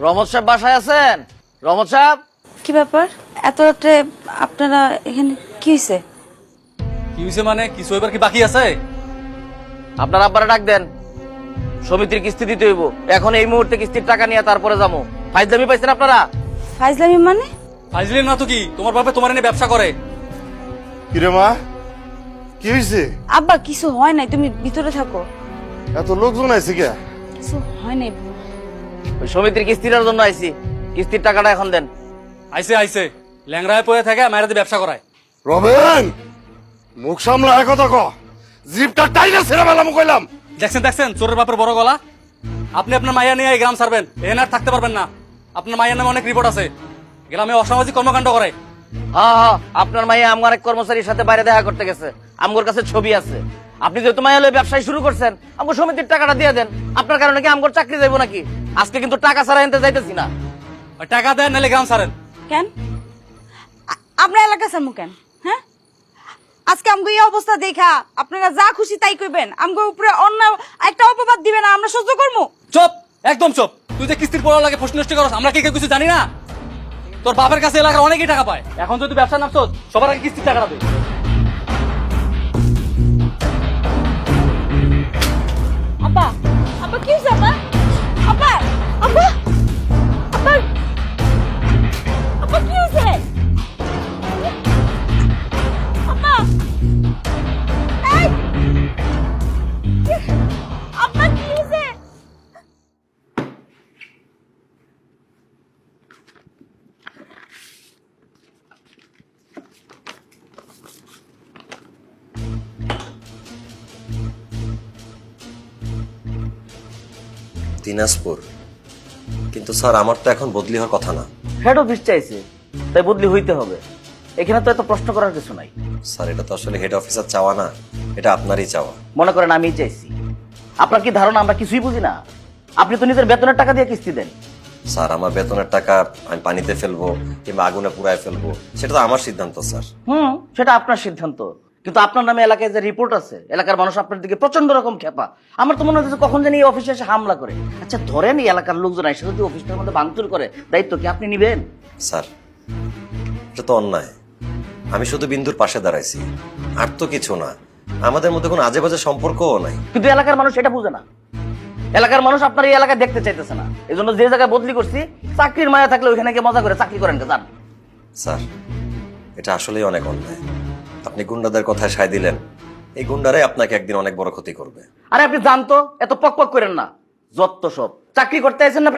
রহমত সাহেব বাসায় আছেন? রহমত সাহেব, কি ব্যাপার এত রাত্রে আপনারা এখানে? কি হয়েছে? কি হয়েছে মানে? কিছু এবার কি বাকি আছে? আপনার আব্বারা ডাক দেন, সমিতির কিস্তি দিতে হইব। এখন এই মুহূর্তে কিস্তির টাকা নিয়ে তারপরে যাবো। ফাইজলামি পাইছেন আপনারা? ফাইজলামি মানে? ফাইজলিন না তো কি, তোমার বাপে তোমার এনে ব্যবসা করে। কিরে মা, কি হয়েছে? আব্বা কিছু হয় নাই, তুমি ভিতরে থাকো। এত লোকজন আছে কে? কিছু হয় নাই। ওই সমিতির কিস্তিটার জন্য আইছি, কিস্তির টাকাটা এখন দেন। আইসে আইসে ল্যাংরায় পড়ে থাকে, মায়েরাতে ব্যবসা করায়। রবেন, মুখ সামলা কথা ক। জিপটা টাইনা ছেড়ে বেলাম কইলাম। দেখছেন দেখছেন চোরের বাপের বড় গলা। আপনি আপনার মাইয়া নিয়ে এই গ্রাম ছাড়বেন, এখানে আর থাকতে পারবেন না। আপনার মায়ের নামে অনেক রিপোর্ট আছে, গ্রামে অসামাজিক কর্মকাণ্ড করে। হ্যাঁ হ্যাঁ, আপনার মাইয়া আমার এক কর্মচারীর সাথে বাইরে দেখা করতে গেছে, আমগোর কাছে ছবি আছে। আপনি যেহেতু মাইয়া লয়ে ব্যবসায় শুরু করছেন, আমগো সমিতির টাকাটা দিয়ে দেন। আপনার কারণে কি আমগোর চাকরি যাইবো নাকি? আজকে কিন্তু টাকা ছাড়া এনতে যাইতেছি না। ওই টাকা দেন, নাহলে গ্রাম ছাড়েন। কেন আপনার এলাকা সামু কেন? হ্যাঁ, আজকে আমগো এই অবস্থা দেখা আপনারা যা খুশি তাই কইবেন, আমগো উপরে অন্য একটা অপবাদ দিবেন, আমরা সহ্য করবো? চুপ, একদম চুপ। তুই যে কিস্তির পড়া লাগে প্রশ্ন নষ্ট করছ, আমরা কি কেউ কিছু জানি না? তোর বাপের কাছে এলাকার অনেকেই টাকা পায়। এখন যদি ব্যবসা নামছ, সবার আগে কিস্তির টাকাটা দে। আব্বা, আব্বা কি হইছে? আব্বা, আব্বা, আব্বা, আব্বা, আব্বা কি হইছে? আব্বা, এই, আব্বা কি হইছে? দিনাজপুর, কিন্তু স্যার আমার তো এখন বদলি হওয়ার কথা না। হেড অফিস চাইছে, তাই বদলি হইতে হবে। এখানে তো এত প্রশ্ন করার কিছু নাই। স্যার এটা তো আসলে হেড অফিসার চাওয়া না, এটা আপনারই চাওয়া। মনে করেন আমিই চাইছি। আপনার কি ধারণা আমরা কিছুই বুঝি না? আপনি তো নিজের বেতনের টাকা দিয়ে কিস্তি দেন। স্যার আমার বেতনের টাকা আমি পানিতে ফেলবো কিংবা আগুনে পুড়ায় ফেলবো, সেটা তো আমার সিদ্ধান্ত স্যার। সেটা আপনার সিদ্ধান্ত, কিন্তু আপনার নামে এলাকায় যে রিপোর্ট আছে, এলাকার মানুষ আপনার দিকে প্রচন্ড রকম খেপা। আমার তো মনে হচ্ছে কখন জানি এই অফিসে এসে হামলা করে। আচ্ছা ধরেন এই এলাকার লোকজন এসে যদি অফিসটার মধ্যে ভাঙচুর করে, দায়িত্ব কি আপনি নিবেন? স্যার এটা তো অন্যায়। আমি শুধু বিন্দুর পাশে দাঁড়াইছি, আর তো কিছু না। আমাদের মধ্যে কোনো আজে বাজে সম্পর্কও নাই। কিন্তু এলাকার মানুষ এটা বুঝে না। এলাকার মানুষ আপনার এই এলাকায় দেখতে চাইতেছে না। এই জন্য যে জায়গায় বদলি করছি, চাকরির মায়া থাকলে ওইখানে গিয়ে মজা করে চাকরি করেন যান। স্যার এটা আসলেই অনেক অন্যায়। আপনি গুন্ডাদের কথায় সায় দিলেন, এই গুন্ডারাই আপনাকে একদিন অনেক বড় ক্ষতি করবে। আরে আপনি জানতো, এত পক পক করেন না। যত সব চাকরি করতে আছেন না,